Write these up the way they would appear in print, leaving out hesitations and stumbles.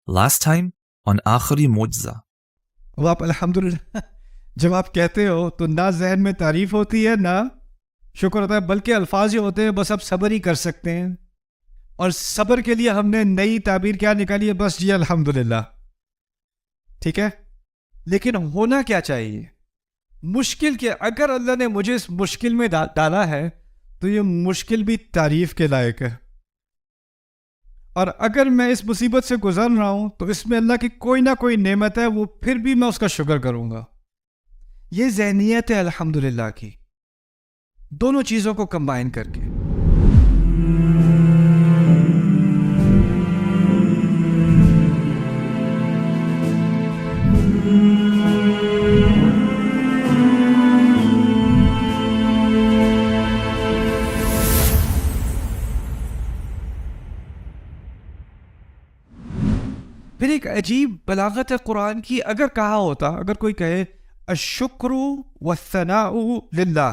Last time on آخری معجزہ. وہ آپ الحمدللہ جب آپ کہتے ہو تو نہ ذہن میں تعریف ہوتی ہے نہ شکر ہوتا ہے، بلکہ الفاظ یہ ہوتے ہیں بس آپ صبر ہی کر سکتے ہیں. اور صبر کے لیے ہم نے نئی تعبیر کیا نکالی ہے؟ بس جی الحمدللہ. ٹھیک ہے، لیکن ہونا کیا چاہیے؟ مشکل کے اگر اللہ نے مجھے اس مشکل میں ڈالا ہے تو یہ مشکل بھی تعریف کے لائق ہے. اور اگر میں اس مصیبت سے گزر رہا ہوں تو اس میں اللہ کی کوئی نہ کوئی نعمت ہے، وہ پھر بھی میں اس کا شکر کروں گا. یہ ذہنیت ہے الحمدللہ کی، دونوں چیزوں کو کمبائن کر کے. پھر ایک عجیب بلاغت ہے قرآن کی. اگر کہا ہوتا، اگر کوئی کہے الشکر والثناء للہ،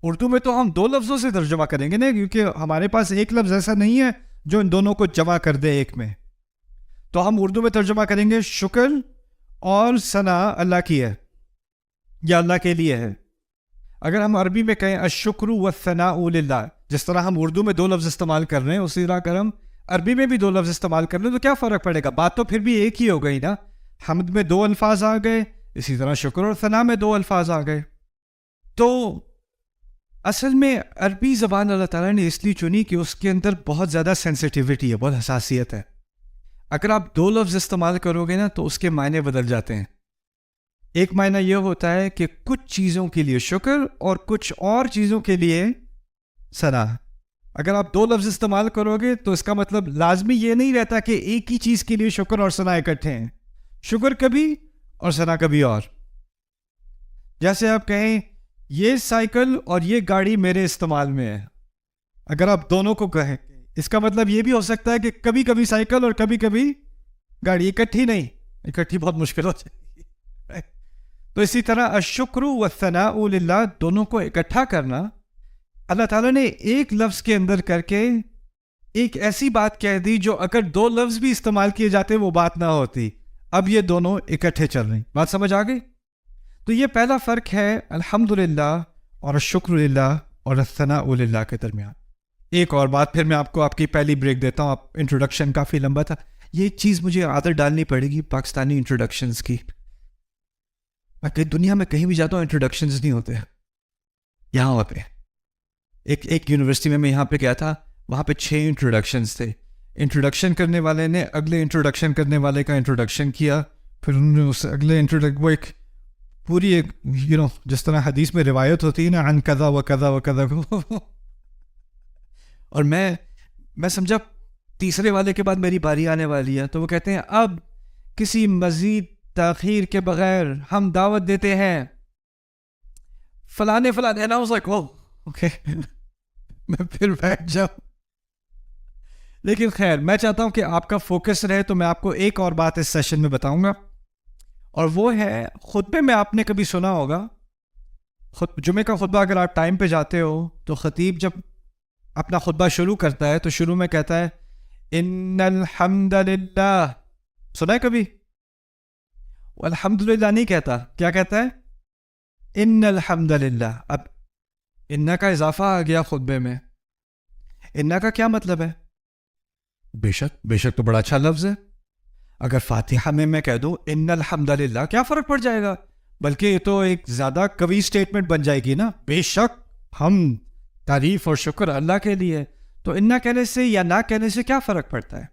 اردو میں تو ہم دو لفظوں سے ترجمہ کریں گے نا، کیونکہ ہمارے پاس ایک لفظ ایسا نہیں ہے جو ان دونوں کو جمع کر دے ایک میں. تو ہم اردو میں ترجمہ کریں گے شکر اور ثنا اللہ کی ہے یا اللہ کے لیے ہے. اگر ہم عربی میں کہیں الشکر والثناء للہ، جس طرح ہم اردو میں دو لفظ استعمال کر رہے ہیں اسی طرح اگر ہم عربی میں بھی دو لفظ استعمال کر لیں تو کیا فرق پڑے گا؟ بات تو پھر بھی ایک ہی ہو گئی نا. حمد میں دو الفاظ آ گئے، اسی طرح شکر اور ثنا میں دو الفاظ آ گئے. تو اصل میں عربی زبان اللہ تعالیٰ نے اس لیے چنی کہ اس کے اندر بہت زیادہ سینسٹیوٹی ہے، بہت حساسیت ہے. اگر آپ دو لفظ استعمال کرو گے نا تو اس کے معنی بدل جاتے ہیں. ایک معنی یہ ہوتا ہے کہ کچھ چیزوں کے لیے شکر اور کچھ اور چیزوں کے لیے ثنا. اگر آپ دو لفظ استعمال کرو گے تو اس کا مطلب لازمی یہ نہیں رہتا کہ ایک ہی چیز کے لیے شکر اور ثنا اکٹھے ہیں. شکر کبھی اور ثنا کبھی اور. جیسے آپ کہیں یہ سائیکل اور یہ گاڑی میرے استعمال میں ہے، اگر آپ دونوں کو کہیں اس کا مطلب یہ بھی ہو سکتا ہے کہ کبھی کبھی سائیکل اور کبھی کبھی گاڑی، اکٹھی نہیں، اکٹھی بہت مشکل ہو جائے گی. تو اسی طرح الشکر والثناء للہ، دونوں کو اکٹھا کرنا اللہ تعالیٰ نے ایک لفظ کے اندر کر کے ایک ایسی بات کہہ دی جو اگر دو لفظ بھی استعمال کیے جاتے وہ بات نہ ہوتی. اب یہ دونوں اکٹھے چل رہی. بات سمجھ آ گئی؟ تو یہ پہلا فرق ہے الحمدللہ اور الشکر للہ اور الثناء للہ کے درمیان. ایک اور بات پھر میں آپ کو آپ کی پہلی بریک دیتا ہوں. آپ انٹروڈکشن کافی لمبا تھا، یہ چیز مجھے عادت ڈالنی پڑے گی پاکستانی انٹروڈکشنز کی. میں دنیا میں کہیں بھی جاتا ہوں انٹروڈکشنز نہیں ہوتے، یہاں ہوتے ہیں. ایک یونیورسٹی میں یہاں پہ گیا تھا، وہاں پہ 6 انٹروڈکشنز تھے. انٹروڈکشن کرنے والے نے اگلے انٹروڈکشن کرنے والے کا انٹروڈکشن کیا، پھر انہوں نے اس اگلے وہ ایک پوری ایک جس طرح حدیث میں روایت ہوتی ہے نا عن کذا و کذا و کذا اور میں سمجھا تیسرے والے کے بعد میری باری آنے والی ہے. تو وہ کہتے ہیں اب کسی مزید تاخیر کے بغیر ہم دعوت دیتے ہیں فلانے فلانے. نا واز لائک اوکے میں پھر بیٹھ جاؤں. لیکن خیر، میں چاہتا ہوں کہ آپ کا فوکس رہے، تو میں آپ کو ایک اور بات اس سیشن میں بتاؤں گا، اور وہ ہے خطبے میں آپ نے کبھی سنا ہوگا، جمعے کا خطبہ اگر آپ ٹائم پہ جاتے ہو تو خطیب جب اپنا خطبہ شروع کرتا ہے تو شروع میں کہتا ہے ان الحمد للہ. سنا ہے کبھی؟ الحمدللہ نہیں کہتا، کیا کہتا ہے؟ ان الحمد للہ. اب ان کا اضافہ آ گیا خطبے میں. ان کا کیا مطلب ہے؟ بے شک تو بڑا اچھا لفظ ہے. اگر فاتحہ میں کہہ دوں ان الحمد للہ، کیا فرق پڑ جائے گا؟ بلکہ یہ تو ایک زیادہ قوی سٹیٹمنٹ بن جائے گی نا. بے شک ہم تعریف اور شکر اللہ کے لیے. تو ان کہنے سے یا نہ کہنے سے کیا فرق پڑتا ہے؟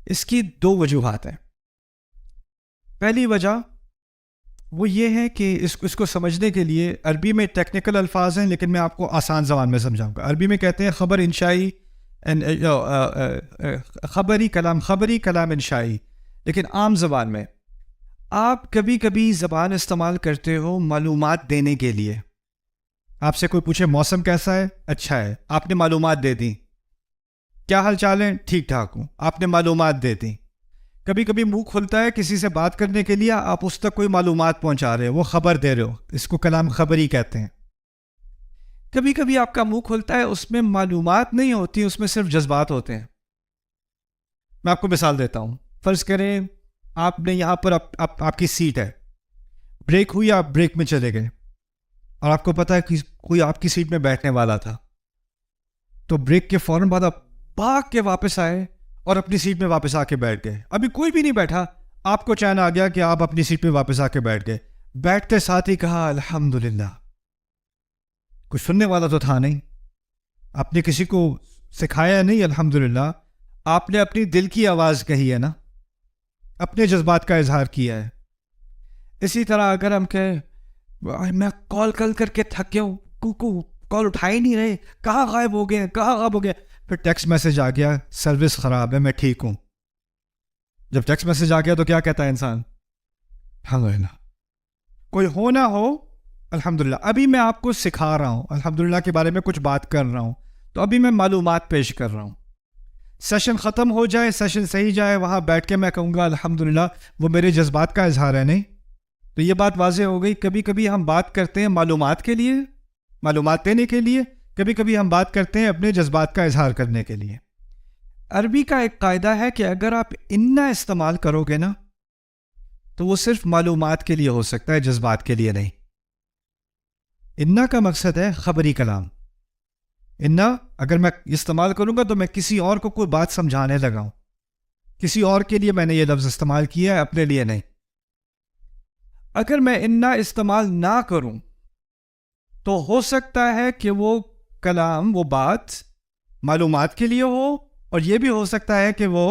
اس کی 2 وجوہات ہیں. پہلی وجہ وہ یہ ہے کہ اس کو سمجھنے کے لیے عربی میں ٹیکنیکل الفاظ ہیں، لیکن میں آپ کو آسان زبان میں سمجھاؤں گا. عربی میں کہتے ہیں خبر انشائی، خبری کلام انشائی. لیکن عام زبان میں آپ کبھی کبھی زبان استعمال کرتے ہو معلومات دینے کے لیے. آپ سے کوئی پوچھے موسم کیسا ہے؟ اچھا ہے، آپ نے معلومات دے دی. کیا حال چال ہے؟ ٹھیک ٹھاک ہوں، آپ نے معلومات دے دی. کبھی کبھی منہ کھلتا ہے کسی سے بات کرنے کے لیے، آپ اس تک کوئی معلومات پہنچا رہے ہو، وہ خبر دے رہے ہو، اس کو کلام خبری کہتے ہیں. کبھی کبھی آپ کا منہ کھلتا ہے، اس میں معلومات نہیں ہوتی، اس میں صرف جذبات ہوتے ہیں. میں آپ کو مثال دیتا ہوں. فرض کریں آپ نے یہاں پر آپ کی سیٹ ہے, بریک ہوئی, آپ بریک میں چلے گئے اور آپ کو پتا ہے کہ کوئی آپ کی سیٹ میں بیٹھنے والا تھا, تو بریک کے فوراً بعد آپ بھاگ کے واپس آئے اور اپنی سیٹ میں واپس آ کے بیٹھ گئے. ابھی کوئی بھی نہیں بیٹھا, آپ کو چین آ گیا کہ آپ اپنی سیٹ پہ واپس آ کے بیٹھ گئے. بیٹھتے ساتھ ہی کہا الحمدللہ. کچھ سننے والا تو تھا نہیں, آپ نے کسی کو سکھایا نہیں الحمدللہ, آپ نے اپنی دل کی آواز کہی ہے نا, اپنے جذبات کا اظہار کیا ہے. اسی طرح اگر ہم کہیں میں کال کر کے تھک گیا ہوں, کال اٹھا ہی نہیں رہے, کہاں غائب ہو گئے, کہاں غائب ہو گئے, پھر ٹیکسٹ میسج آ گیا سروس خراب ہے میں ٹھیک ہوں. جب ٹیکسٹ میسج آ گیا تو کیا کہتا ہے انسان؟ الحمدللہ. کوئی ہو نہ ہو الحمدللہ. ابھی میں آپ کو سکھا رہا ہوں الحمدللہ کے بارے میں, کچھ بات کر رہا ہوں, تو ابھی میں معلومات پیش کر رہا ہوں. سیشن ختم ہو جائے, سیشن صحیح جائے, وہاں بیٹھ کے میں کہوں گا الحمدللہ, وہ میرے جذبات کا اظہار ہے نہیں. تو یہ بات واضح ہو گئی. کبھی کبھی ہم بات کرتے ہیں معلومات کے لیے, معلومات دینے کے لیے, کبھی کبھی ہم بات کرتے ہیں اپنے جذبات کا اظہار کرنے کے لیے. عربی کا ایک قاعدہ ہے کہ اگر آپ انا استعمال کرو گے نا تو وہ صرف معلومات کے لیے ہو سکتا ہے, جذبات کے لیے نہیں. انا کا مقصد ہے خبری کلام. انا اگر میں استعمال کروں گا تو میں کسی اور کو کوئی بات سمجھانے لگا ہوں, کسی اور کے لیے میں نے یہ لفظ استعمال کیا ہے, اپنے لیے نہیں. اگر میں انا استعمال نہ کروں تو ہو سکتا ہے کہ وہ کلام, وہ بات معلومات کے لیے ہو, اور یہ بھی ہو سکتا ہے کہ وہ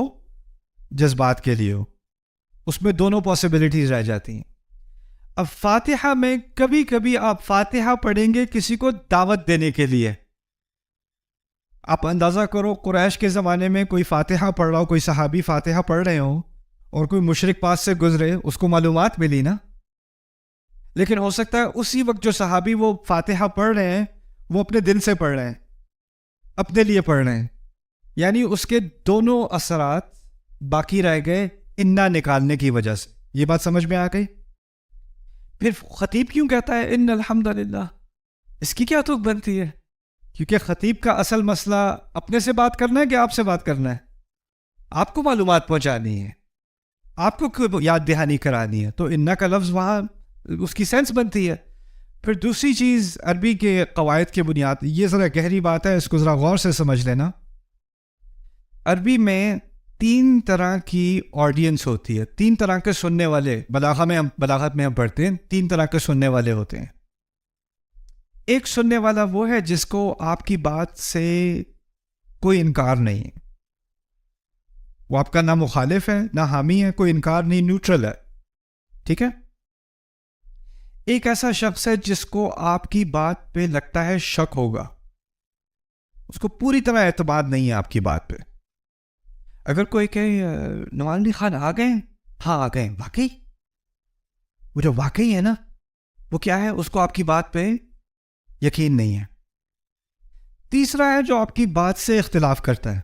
جذبات کے لیے ہو. اس میں دونوں پاسبلٹیز رہ جاتی ہیں. اب فاتحہ میں کبھی کبھی آپ فاتحہ پڑھیں گے کسی کو دعوت دینے کے لیے. آپ اندازہ کرو قریش کے زمانے میں کوئی فاتحہ پڑھ رہا ہو, کوئی صحابی فاتحہ پڑھ رہے ہوں اور کوئی مشرک پاس سے گزرے, اس کو معلومات ملی نا. لیکن ہو سکتا ہے اسی وقت جو صحابی وہ فاتحہ پڑھ رہے ہیں وہ اپنے دل سے پڑھ رہے ہیں, اپنے لیے پڑھ رہے ہیں, یعنی اس کے دونوں اثرات باقی رہ گئے انا نکالنے کی وجہ سے. یہ بات سمجھ میں آ گئی؟ پھر خطیب کیوں کہتا ہے ان الحمدللہ؟ اس کی کیا توق بنتی ہے؟ کیونکہ خطیب کا اصل مسئلہ اپنے سے بات کرنا ہے کہ آپ سے بات کرنا ہے. آپ کو معلومات پہنچانی ہے, آپ کو یاد دہانی کرانی ہے, تو انا کا لفظ وہاں اس کی سینس بنتی ہے. پھر دوسری چیز عربی کے قواعد کے بنیاد, یہ ذرا گہری بات ہے, اس کو ذرا غور سے سمجھ لینا. عربی میں 3 طرح کی آڈینس ہوتی ہے, 3 طرح کے سننے والے. بلاغت میں ہم پڑھتے ہیں 3 طرح کے سننے والے ہوتے ہیں. ایک سننے والا وہ ہے جس کو آپ کی بات سے کوئی انکار نہیں ہے, وہ آپ کا نہ مخالف ہے نہ حامی ہے, کوئی انکار نہیں, نیوٹرل ہے, ٹھیک ہے. ایک ایسا شخص ہے جس کو آپ کی بات پہ لگتا ہے شک ہوگا, اس کو پوری طرح اعتماد نہیں ہے آپ کی بات پہ. اگر کوئی کہے نعمان علی خان آ گئے, ہاں آ گئے, واقعی وہ جو واقعی ہے نا وہ کیا ہے, اس کو آپ کی بات پہ یقین نہیں ہے. تیسرا ہے جو آپ کی بات سے اختلاف کرتا ہے.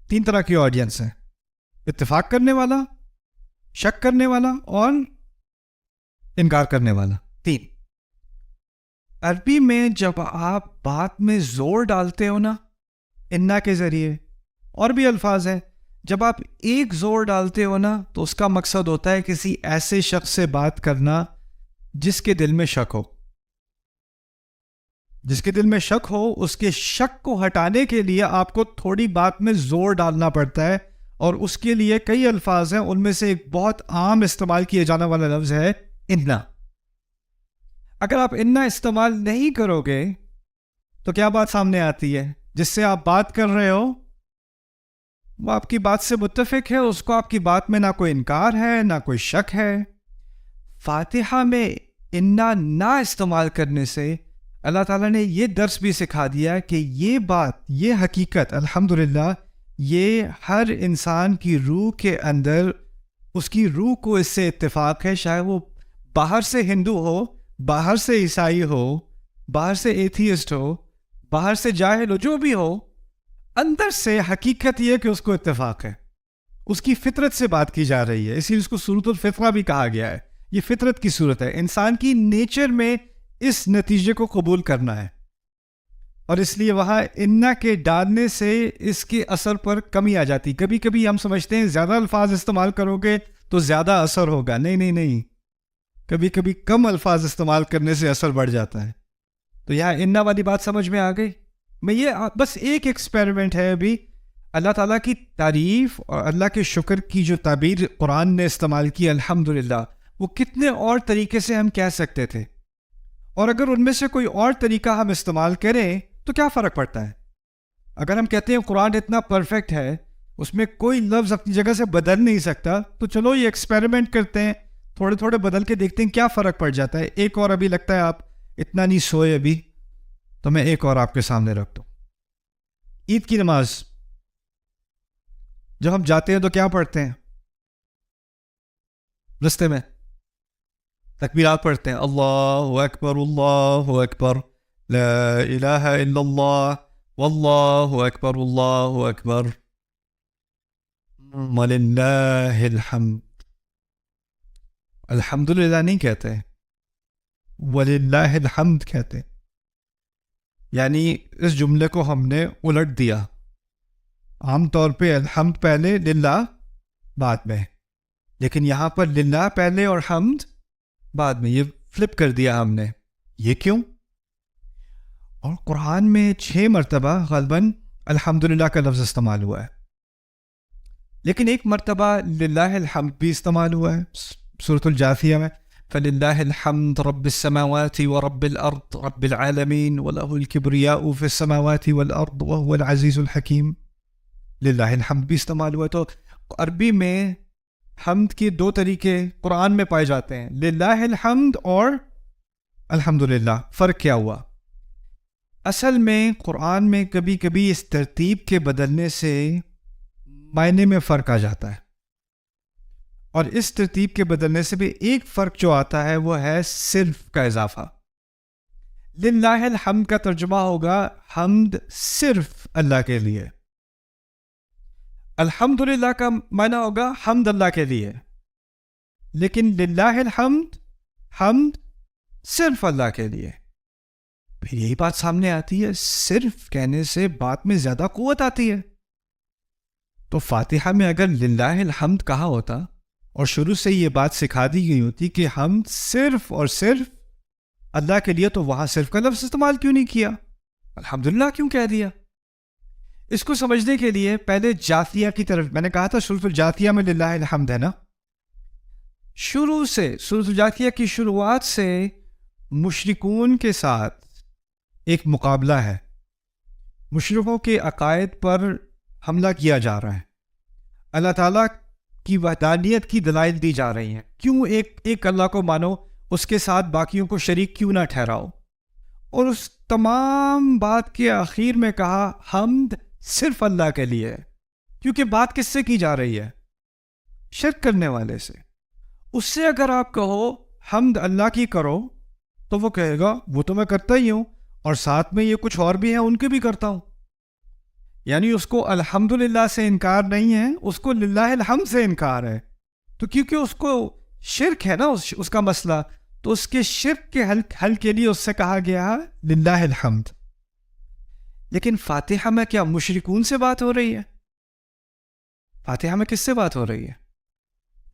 3 طرح کی آڈینس ہے, اتفاق کرنے والا, شک کرنے والا اور انکار کرنے والا. 3. عربی میں جب آپ بات میں زور ڈالتے ہو نا انا کے ذریعے, اور بھی الفاظ ہیں, جب آپ ایک زور ڈالتے ہو نا تو اس کا مقصد ہوتا ہے کسی ایسے شخص سے بات کرنا جس کے دل میں شک ہو. جس کے دل میں شک ہو, اس کے شک کو ہٹانے کے لیے آپ کو تھوڑی بات میں زور ڈالنا پڑتا ہے, اور اس کے لیے کئی الفاظ ہیں. ان میں سے ایک بہت عام استعمال کیا جانے والا لفظ ہے انا. اگر آپ انا استعمال نہیں کرو گے تو کیا بات سامنے آتی ہے؟ جس سے آپ بات کر رہے ہو وہ آپ کی بات سے متفق ہے, اس کو آپ کی بات میں نہ کوئی انکار ہے نہ کوئی شک ہے. فاتحہ میں انا نہ استعمال کرنے سے اللہ تعالیٰ نے یہ درس بھی سکھا دیا کہ یہ بات, یہ حقیقت الحمدللہ, یہ ہر انسان کی روح کے اندر, اس کی روح کو اس سے اتفاق ہے, چاہے وہ باہر سے ہندو ہو, باہر سے عیسائی ہو, باہر سے ایتھیسٹ ہو, باہر سے جاہل ہو, جو بھی ہو, اندر سے حقیقت یہ کہ اس کو اتفاق ہے. اس کی فطرت سے بات کی جا رہی ہے, اسی لیے اس کو سورۃ الفطرہ بھی کہا گیا ہے. یہ فطرت کی صورت ہے, انسان کی نیچر میں اس نتیجے کو قبول کرنا ہے. اور اس لیے وہاں انا کے ڈالنے سے اس کے اثر پر کمی آ جاتی. کبھی کبھی ہم سمجھتے ہیں زیادہ الفاظ استعمال کرو گے تو زیادہ اثر ہوگا. نہیں نہیں نہیں, کبھی کبھی کم الفاظ استعمال کرنے سے اثر بڑھ جاتا ہے. تو یہاں انا والی بات سمجھ میں آ گئی. میں یہ بس ایک ایکسپیریمنٹ ہے ابھی. اللہ تعالیٰ کی تعریف اور اللہ کے شکر کی جو تعبیر قرآن نے استعمال کی الحمدللہ, وہ کتنے اور طریقے سے ہم کہہ سکتے تھے, اور اگر ان میں سے کوئی اور طریقہ ہم استعمال کریں تو کیا فرق پڑتا ہے؟ اگر ہم کہتے ہیں قرآن اتنا پرفیکٹ ہے, اس میں کوئی لفظ اپنی جگہ سے بدل نہیں سکتا, تو چلو یہ ایکسپیریمنٹ کرتے ہیں, تھوڑے تھوڑے بدل کے دیکھتے ہیں کیا فرق پڑ جاتا ہے. ایک اور ابھی لگتا ہے آپ اتنا نہیں سوئے ابھی, تو میں ایک اور آپ کے سامنے رکھ دوں. عید کی نماز جب ہم جاتے ہیں تو کیا پڑھتے ہیں؟ رستے میں تکبیرات پڑھتے ہیں, اللہ اکبر لا الہ الا اللہ واللہ اکبر وللہ الحمد. الحمدللہ نہیں کہتے, وللہ الحمد کہتے. یعنی اس جملے کو ہم نے الٹ دیا. عام طور پہ الحمد پہلے, للہ بعد میں, لیکن یہاں پر للہ پہلے اور حمد بعد میں. یہ فلپ کر دیا ہم نے. یہ کیوں؟ اور قرآن میں 6 مرتبہ غالباً الحمدللہ کا لفظ استعمال ہوا ہے, لیکن ایک مرتبہ للہ الحمد بھی استعمال ہوا ہے سورۃ الجاثیہ میں. فللہ الحمد رب السماوات ورب الارض رب العالمین وله الكبریاء فی السماوات والارض وهو العزیز الحکیم. للہ الحمد بھی استعمال ہوا ہے. تو عربی میں حمد کے 2 طریقے قرآن میں پائے جاتے ہیں, للہ الحمد اور الحمدللہ. فرق کیا ہوا؟ اصل میں قرآن میں کبھی کبھی اس ترتیب کے بدلنے سے معنی میں فرق آ جاتا ہے, اور اس ترتیب کے بدلنے سے بھی ایک فرق جو آتا ہے وہ ہے صرف کا اضافہ. للہ الحمد کا ترجمہ ہوگا حمد صرف اللہ کے لیے. الحمدللہ کا معنی ہوگا حمد اللہ کے لیے. لیکن للہ الحمد, حمد صرف اللہ کے لیے. پھر یہی بات سامنے آتی ہے, صرف کہنے سے بات میں زیادہ قوت آتی ہے. تو فاتحہ میں اگر للہ الحمد کہا ہوتا اور شروع سے یہ بات سکھا دی گئی ہوتی کہ حمد صرف اور صرف اللہ کے لیے, تو وہاں صرف کا لفظ استعمال کیوں نہیں کیا؟ الحمدللہ کیوں کہہ دیا؟ اس کو سمجھنے کے لیے پہلے جاثیہ کی طرف, میں نے کہا تھا سورۃ الجاثیہ میں للہ الحمد ہے نا. شروع سے سورۃ الجاثیہ کی شروعات سے مشرکون کے ساتھ ایک مقابلہ ہے. مشرکوں کے عقائد پر حملہ کیا جا رہا ہے. اللہ تعالیٰ کی وحدانیت کی دلائل دی جا رہی ہیں. کیوں ایک اللہ کو مانو, اس کے ساتھ باقیوں کو شریک کیوں نہ ٹھہراؤ. اور اس تمام بات کے آخر میں کہا حمد صرف اللہ کے لیے, کیونکہ بات کس سے کی جا رہی ہے؟ شرک کرنے والے سے. اس سے اگر آپ کہو حمد اللہ کی کرو تو وہ کہے گا وہ تو میں کرتا ہی ہوں, اور ساتھ میں یہ کچھ اور بھی ہیں ان کے بھی کرتا ہوں. یعنی اس کو الحمدللہ سے انکار نہیں ہے, اس کو للہ الحمد سے انکار ہے. تو کیونکہ اس کو شرک ہے نا اس کا مسئلہ, تو اس کے شرک کے حل کے لیے اس سے کہا گیا للہ الحمد. لیکن فاتحہ میں کیا مشرکون سے بات ہو رہی ہے؟ فاتحہ میں کس سے بات ہو رہی ہے؟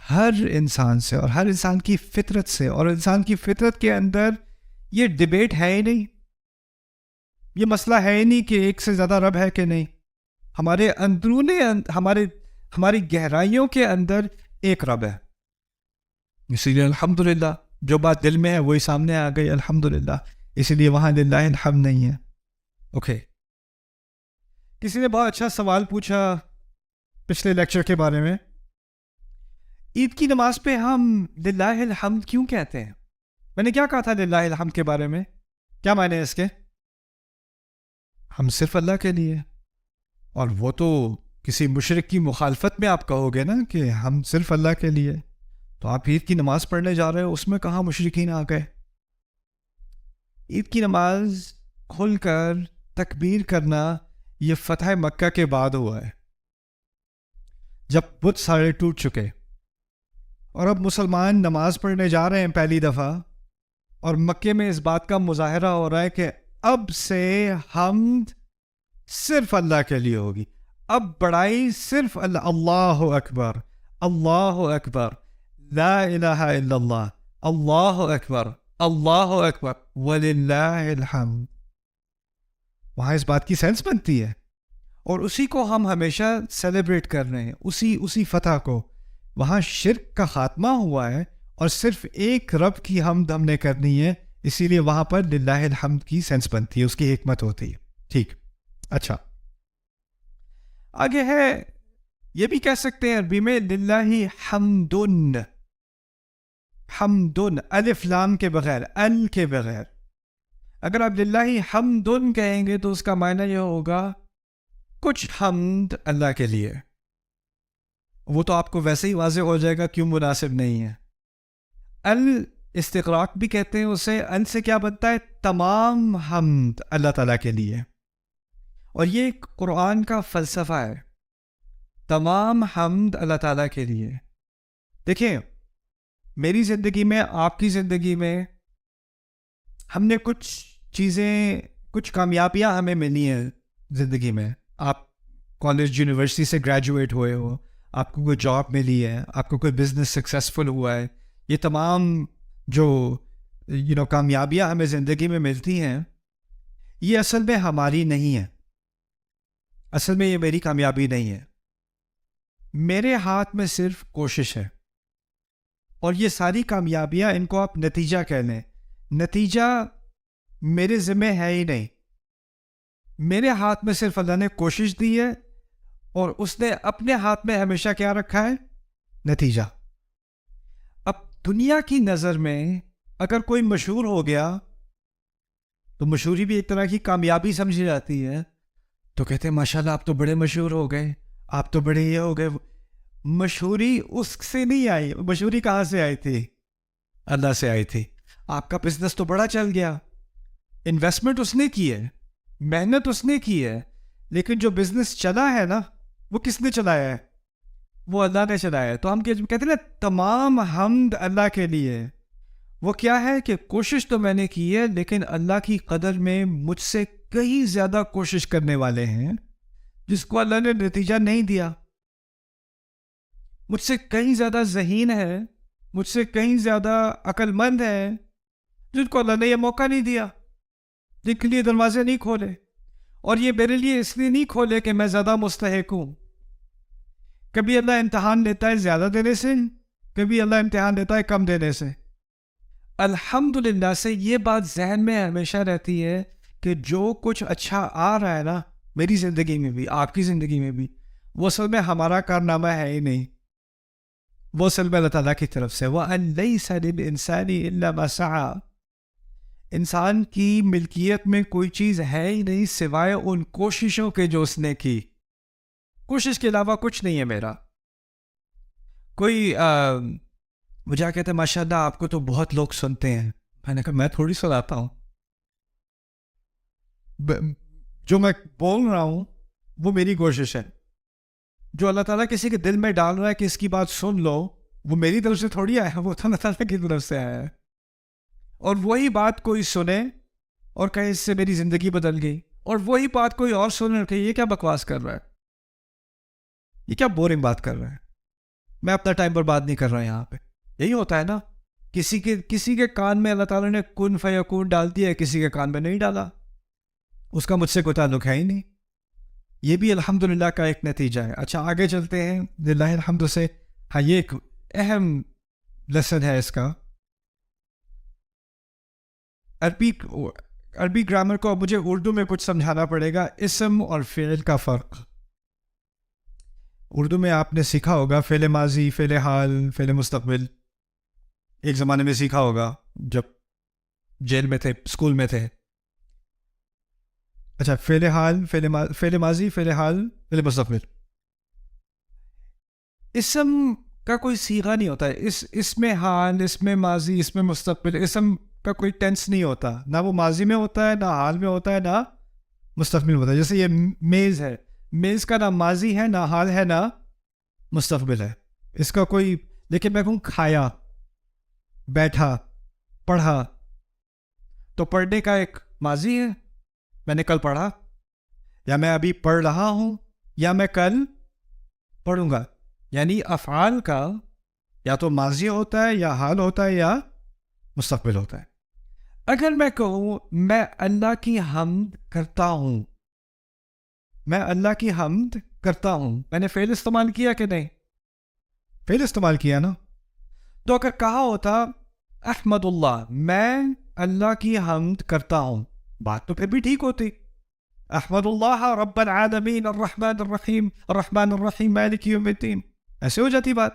ہر انسان سے, اور ہر انسان کی فطرت سے. اور انسان کی فطرت کے اندر یہ ڈیبیٹ ہے ہی نہیں, یہ مسئلہ ہے ہی نہیں کہ ایک سے زیادہ رب ہے کہ نہیں. ہمارے اندرون ہماری گہرائیوں کے اندر ایک رب ہے. اسی لیے الحمدللہ جو بات دل میں ہے وہی سامنے آ گئی الحمدللہ. اسی لیے وہاں للہ الحمد نہیں ہے. اوکے, کسی نے بہت اچھا سوال پوچھا پچھلے لیکچر کے بارے میں. عید کی نماز پہ ہم للہ الحمد کیوں کہتے ہیں؟ میں نے کیا کہا تھا للہ الحمد کے بارے میں؟ کیا معنی ہے اس کے؟ ہم صرف اللہ کے لیے. اور وہ تو کسی مشرک کی مخالفت میں آپ کہو گے نا کہ ہم صرف اللہ کے لیے, تو آپ عید کی نماز پڑھنے جا رہے ہو, اس میں کہاں مشرکین آ گئے؟ عید کی نماز کھل کر تکبیر کرنا یہ فتح مکہ کے بعد ہوا ہے, جب بت سارے ٹوٹ چکے, اور اب مسلمان نماز پڑھنے جا رہے ہیں پہلی دفعہ, اور مکے میں اس بات کا مظاہرہ ہو رہا ہے کہ اب سے حمد صرف اللہ کے لیے ہوگی. اب بڑائی صرف اللہ. اللہ اکبر، اللہ اکبر، لا الہ الا اللہ، اللہ اکبر، اللہ اکبر، وللہ الحمد. وہاں اس بات کی سینس بنتی ہے، اور اسی کو ہم ہمیشہ سیلیبریٹ کر رہے ہیں، اسی فتح کو. وہاں شرک کا خاتمہ ہوا ہے اور صرف ایک رب کی حمد ہم نے کرنی ہے، اسی لیے وہاں پر للہ الحمد کی سینس بنتی ہے، اس کی حکمت ہوتی ہے. ٹھیک. اچھا، آگے ہے، یہ بھی کہہ سکتے ہیں عربی میں للہ حمدن. حمدن الف لام کے بغیر، ال کے بغیر. اگر آپ للہ حمدن کہیں گے تو اس کا معنی یہ ہوگا کچھ حمد اللہ کے لیے. وہ تو آپ کو ویسے ہی واضح ہو جائے گا کیوں مناسب نہیں ہے. ال استقراق بھی کہتے ہیں اسے. ال سے کیا بنتا ہے؟ تمام حمد اللہ تعالیٰ کے لیے. اور یہ قرآن کا فلسفہ ہے، تمام حمد اللہ تعالیٰ کے لیے. دیکھیں، میری زندگی میں، آپ کی زندگی میں، ہم نے کچھ چیزیں، کچھ کامیابیاں ہمیں ملی ہیں زندگی میں. آپ کالج یونیورسٹی سے گریجویٹ ہوئے ہو، آپ کو کوئی جاب ملی ہے، آپ کو کوئی بزنس سکسیزفل ہوا ہے. یہ تمام جو کامیابیاں ہمیں زندگی میں ملتی ہیں، یہ اصل میں ہماری نہیں ہے. اصل میں یہ میری کامیابی نہیں ہے. میرے ہاتھ میں صرف کوشش ہے. اور یہ ساری کامیابیاں، ان کو آپ نتیجہ کہہ لیں، نتیجہ میرے ذمہ ہے ہی نہیں. میرے ہاتھ میں صرف اللہ نے کوشش دی ہے، اور اس نے اپنے ہاتھ میں ہمیشہ کیا رکھا ہے؟ نتیجہ. اب دنیا کی نظر میں اگر کوئی مشہور ہو گیا تو مشہوری بھی ایک طرح کی کامیابی سمجھی جاتی ہے. تو کہتے ہیں ماشاءاللہ آپ تو بڑے مشہور ہو گئے، آپ تو بڑے یہ ہو گئے. مشہوری اس سے نہیں آئی. مشہوری کہاں سے آئی تھی؟ اللہ سے آئی تھی. آپ کا بزنس تو بڑا چل گیا، انویسٹمنٹ اس نے کی ہے، محنت اس نے کی ہے، لیکن جو بزنس چلا ہے نا، وہ کس نے چلایا ہے؟ وہ اللہ نے چلایا ہے. تو ہم کہتے ہیں نا تمام حمد اللہ کے لیے. وہ کیا ہے کہ کوشش تو میں نے کی ہے، لیکن اللہ کی قدر میں مجھ سے کہیں زیادہ کوشش کرنے والے ہیں جس کو اللہ نے نتیجہ نہیں دیا. مجھ سے کہیں زیادہ ذہین ہے، مجھ سے کہیں زیادہ عقل مند ہے، جن کو اللہ نے یہ موقع نہیں دیا، جن کے لیے دروازے نہیں کھولے. اور یہ میرے لیے اس لیے نہیں کھولے کہ میں زیادہ مستحق ہوں. کبھی اللہ امتحان لیتا ہے زیادہ دینے سے، کبھی اللہ امتحان لیتا ہے کم دینے سے. الحمدللہ سے یہ بات ذہن میں ہمیشہ رہتی ہے کہ جو کچھ اچھا آ رہا ہے نا میری زندگی میں بھی، آپ کی زندگی میں بھی، وہ اصل میں ہمارا کارنامہ ہے ہی نہیں، وہ اصل میں اللہ تعالیٰ کی طرف سے. وَأَن لَيْسَ لِلْإِنسَانِ إِلَّا مَا سَعَى. انسان کی ملکیت میں کوئی چیز ہے ہی نہیں سوائے ان کوششوں کے جو اس نے کی. کوشش کے علاوہ کچھ نہیں ہے میرا. کوئی مجھے کہتے ہیں ماشاء اللہ آپ کو تو بہت لوگ سنتے ہیں. میں نے کہا میں تھوڑی سناتا ہوں، جو میں بول رہا ہوں وہ میری کوشش ہے. جو اللہ تعالیٰ کسی کے دل میں ڈال رہا ہے کہ اس کی بات سن لو، وہ میری طرف سے تھوڑی آیا ہے، وہ تو اللہ تعالیٰ کی طرف سے آیا ہے. اور وہی بات کوئی سنے اور کہے اس سے میری زندگی بدل گئی، اور وہی بات کوئی اور سنے اور کہے یہ کیا بکواس کر رہا ہے، یہ کیا بورنگ بات کر رہا ہے، میں اپنا ٹائم برباد نہیں کر رہا یہاں پہ. یہی ہوتا ہے نا، کسی کے کان میں اللہ تعالیٰ نے کن فیکون ڈال دیا ہے، کسی کے کان میں نہیں ڈالا، اس کا مجھ سے کوئی تعلق ہے ہی نہیں. یہ بھی الحمدللہ کا ایک نتیجہ ہے. اچھا آگے چلتے ہیں للہ الحمد سے. ہاں یہ ایک اہم لیسن ہے اس کا. عربی گرامر کو اب مجھے اردو میں کچھ سمجھانا پڑے گا. اسم اور فعل کا فرق. اردو میں آپ نے سیکھا ہوگا فعل ماضی، فعل حال، فعل مستقبل. ایک زمانے میں سیکھا ہوگا جب جیل میں تھے، اسکول میں تھے. اچھا فعل حال، فعل ماضی، فعل حال، فعل مستقبل. اسم کا کوئی صیغہ نہیں ہوتا ہے. اس میں حال، اس میں ماضی، اس میں مستقبل. اسم کا کوئی ٹینس نہیں ہوتا، نہ وہ ماضی میں ہوتا ہے، نہ حال میں ہوتا ہے، نہ مستقبل میں ہوتا ہے. جیسے یہ میز ہے، میز کا نہ ماضی ہے، نہ حال ہے، نہ مستقبل ہے. اس کا کوئی، لیکن میں کہوں کھایا، بیٹھا، پڑھا، تو پڑھنے کا ایک ماضی ہے میں نے کل پڑھا، یا میں ابھی پڑھ رہا ہوں، یا میں کل پڑھوں گا. یعنی افعال کا یا تو ماضی ہوتا ہے، یا حال ہوتا ہے، یا مستقبل ہوتا ہے. اگر میں کہوں میں اللہ کی حمد کرتا ہوں، میں اللہ کی حمد کرتا ہوں، میں نے فعل استعمال کیا کہ نہیں؟ فعل استعمال کیا نا. تو اگر کہا ہوتا احمد اللہ، میں اللہ کی حمد کرتا ہوں، بات تو پھر بھی ٹھیک ہوتی. احمد اللہ رب العالمین الرحمن الرحیم مالک یوم الدین، ایسے ہو جاتی بات.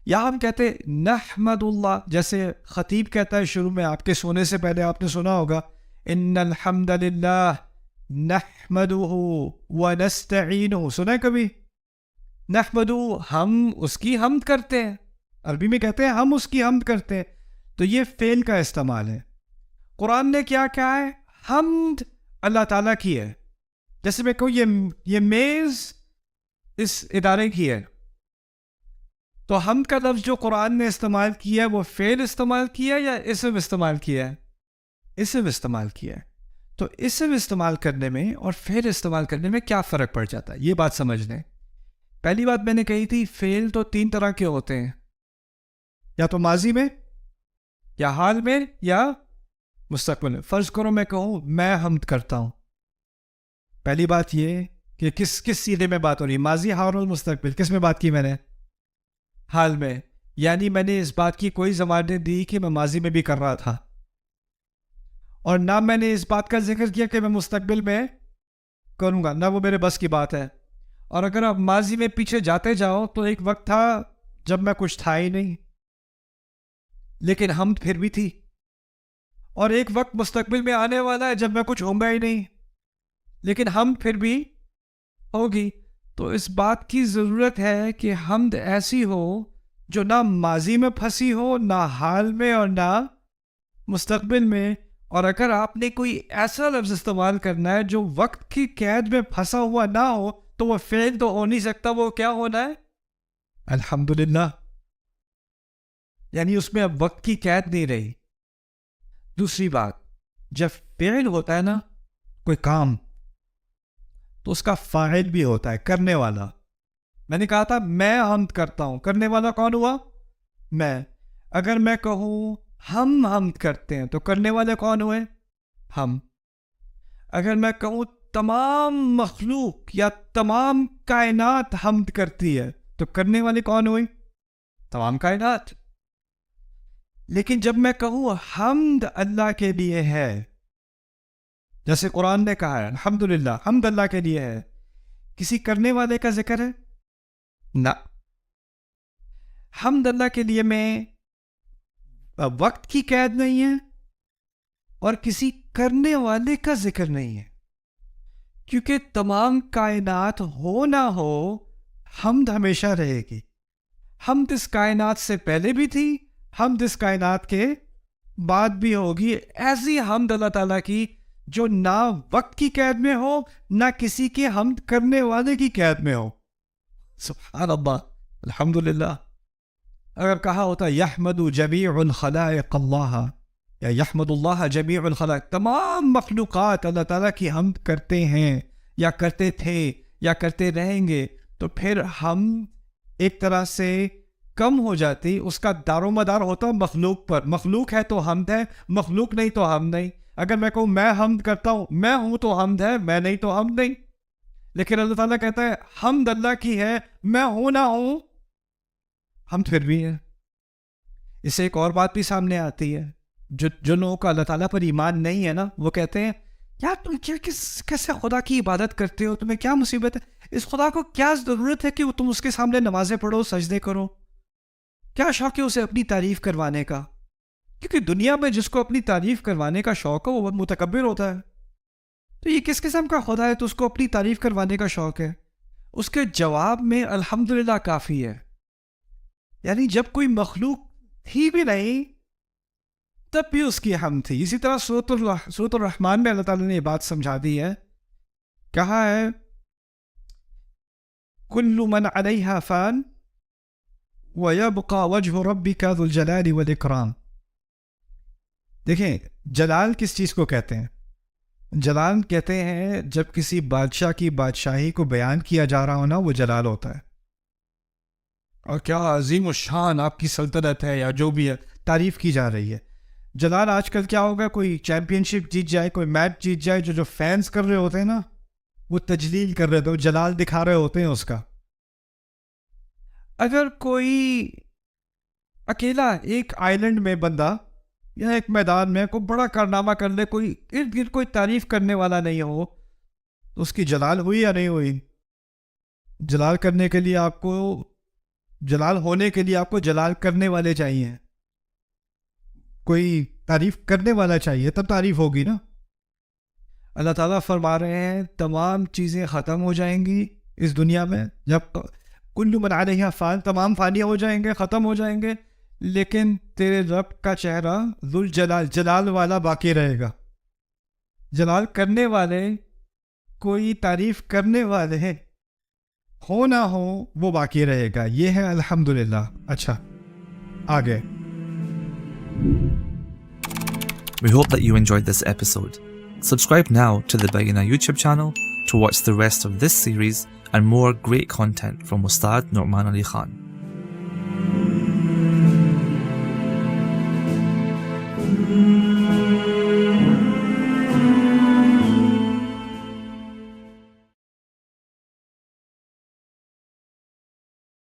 یا ہم کہتے نحمد اللہ، جیسے خطیب کہتا ہے شروع میں، آپ کے سونے سے پہلے آپ نے سنا ہوگا ان الحمد للہ نحمدہ ونستعینہ، سنا ہے کبھی؟ نحمدہ، ہم اس کی حمد کرتے ہیں، عربی میں کہتے ہیں ہم اس کی حمد کرتے ہیں. تو یہ فعل کا استعمال ہے. قرآن نے کیا کہا ہے؟ حمد اللہ تعالیٰ کی ہے. جیسے میں کہوں یہ میز اس ادارے کی ہے، تو حمد کا لفظ جو قرآن نے استعمال کیا ہے وہ فعل استعمال کیا ہے یا اسم استعمال کیا ہے؟ اسم استعمال کیا ہے. تو اسم استعمال کرنے میں اور فعل استعمال کرنے میں کیا فرق پڑ جاتا ہے، یہ بات سمجھ لیں. پہلی بات میں نے کہی تھی فعل تو 3 طرح کے ہوتے ہیں، یا تو ماضی میں، یا حال میں، یا مستقبل میں. فرض کرو میں کہوں میں حمد کرتا ہوں، پہلی بات یہ کہ کس سیدھے میں بات ہو رہی ہے، ماضی، حال اور مستقبل. کس میں بات کی میں نے؟ حال میں. یعنی میں نے اس بات کی کوئی ضمانت دی کہ میں ماضی میں بھی کر رہا تھا، اور نہ میں نے اس بات کا ذکر کیا کہ میں مستقبل میں کروں گا، نہ وہ میرے بس کی بات ہے. اور اگر آپ ماضی میں پیچھے جاتے جاؤ تو ایک وقت تھا جب میں کچھ تھا ہی نہیں، لیکن حمد پھر بھی تھی. اور ایک وقت مستقبل میں آنے والا ہے جب میں کچھ ہوں گا ہی نہیں، لیکن حمد پھر بھی ہوگی. تو اس بات کی ضرورت ہے کہ حمد ایسی ہو جو نہ ماضی میں پھنسی ہو، نہ حال میں، اور نہ مستقبل میں. اور اگر آپ نے کوئی ایسا لفظ استعمال کرنا ہے جو وقت کی قید میں پھنسا ہوا نہ ہو تو وہ فعل تو ہو نہیں سکتا، وہ کیا ہونا ہے؟ الحمدللہ. یعنی اس میں اب وقت کی قید نہیں رہی. دوسری بات، جب فعل ہوتا ہے نا کوئی کام، تو اس کا فاعل بھی ہوتا ہے، کرنے والا. میں نے کہا تھا میں حمد کرتا ہوں، کرنے والا کون ہوا؟ میں. اگر میں کہوں ہم حمد کرتے ہیں تو کرنے والے کون ہوئے؟ ہم. اگر میں کہوں تمام مخلوق یا تمام کائنات حمد کرتی ہے تو کرنے والے کون ہوئی؟ تمام کائنات. لیکن جب میں کہوں حمد اللہ کے لیے ہے، جیسے قرآن نے کہا ہے الحمدللہ، حمد اللہ کے لیے ہے، کسی کرنے والے کا ذکر ہے؟ نہ. حمد اللہ کے لیے میں وقت کی قید نہیں ہے اور کسی کرنے والے کا ذکر نہیں ہے، کیونکہ تمام کائنات ہو نہ ہو حمد ہمیشہ رہے گی. حمد اس کائنات سے پہلے بھی تھی، حمد اس کائنات کے بعد بھی ہوگی. ایسی حمد اللہ تعالیٰ کی جو نہ وقت کی قید میں ہو، نہ کسی کے حمد کرنے والے کی قید میں ہو. سبحان اللہ، الحمدللہ. اگر کہا ہوتا یحمد جمیع الخلائق اللہ، یا یحمد اللہ جمیع الخلائق، تمام مخلوقات اللہ تعالیٰ کی حمد کرتے ہیں، یا کرتے تھے، یا کرتے رہیں گے، تو پھر ہم ایک طرح سے کم ہو جاتی. اس کا دار و مدار ہوتا مخلوق پر. مخلوق ہے تو حمد ہے، مخلوق نہیں تو حمد نہیں. اگر میں کہوں میں حمد کرتا ہوں، میں ہوں تو حمد ہے، میں نہیں تو حمد نہیں. لیکن اللہ تعالیٰ کہتا ہے حمد اللہ کی ہے، میں ہوں نہ ہوں حمد پھر بھی ہے. اس سے ایک اور بات بھی سامنے آتی ہے. جو لوگوں کا اللہ تعالیٰ پر ایمان نہیں ہے نا، وہ کہتے ہیں یار تم کیسے خدا کی عبادت کرتے ہو، تمہیں کیا مصیبت ہے، اس خدا کو کیا ضرورت ہے کہ وہ تم اس کے سامنے نمازیں پڑھو، سجدے کرو، کیا شوق ہے اسے اپنی تعریف کروانے کا؟ کیونکہ دنیا میں جس کو اپنی تعریف کروانے کا شوق ہے وہ بہت متکبر ہوتا ہے. تو یہ کس قسم کا خدا ہے تو اس کو اپنی تعریف کروانے کا شوق ہے؟ اس کے جواب میں الحمدللہ کافی ہے. یعنی جب کوئی مخلوق تھی بھی نہیں تب بھی اس کی حمد تھی. اسی طرح سورۃ الرحمن میں اللہ تعالیٰ نے یہ بات سمجھا دی ہے، کہا ہے کل من علیہا فان وَيَبْقَى وَجْهُ رَبِّكَ ذُو الْجَلَالِ وَالْإِكْرَامِ. دیکھیں جلال کس چیز کو کہتے ہیں؟ جلال کہتے ہیں جب کسی بادشاہ کی بادشاہی کو بیان کیا جا رہا ہو نا وہ جلال ہوتا ہے. اور کیا عظیم الشان آپ کی سلطنت ہے یا جو بھی ہے, تعریف کی جا رہی ہے. جلال آج کل کیا ہوگا, کوئی چیمپئن شپ جیت جائے, کوئی میچ جیت جائے, جو فینس کر رہے ہوتے ہیں نا وہ تجلیل کر رہے ہوتے ہیں, وہ جلال دکھا رہے ہوتے ہیں اس کا. اگر کوئی اکیلا ایک آئلینڈ میں بندہ یا ایک میدان میں کوئی بڑا کارنامہ کر لے, کوئی ارد گرد کوئی تعریف کرنے والا نہیں ہو, تو اس کی جلال ہوئی یا نہیں ہوئی؟ جلال کرنے کے لیے آپ کو, جلال ہونے کے لیے آپ کو جلال کرنے والے چاہیے, کوئی تعریف کرنے والا چاہیے, تب تعریف ہوگی نا. اللہ تعالیٰ فرما رہے ہیں تمام چیزیں ختم ہو جائیں گی اس دنیا میں, جب کل من علیہا فان, تمام فانی ہو جائیں گے, ختم ہو جائیں گے, لیکن تیرے رب کا چہرہ ذوالجلال, جلال والا باقی رہے گا. جلال کرنے والے, کوئی تعریف کرنے والے ہو نہ ہو, وہ باقی رہے گا. یہ ہے الحمدللہ. اچھا آگے. We hope that you enjoyed this episode. Subscribe now to the Bayyinah YouTube channel to watch the rest of this series and more great content from Ustad Nu'man Ali Khan.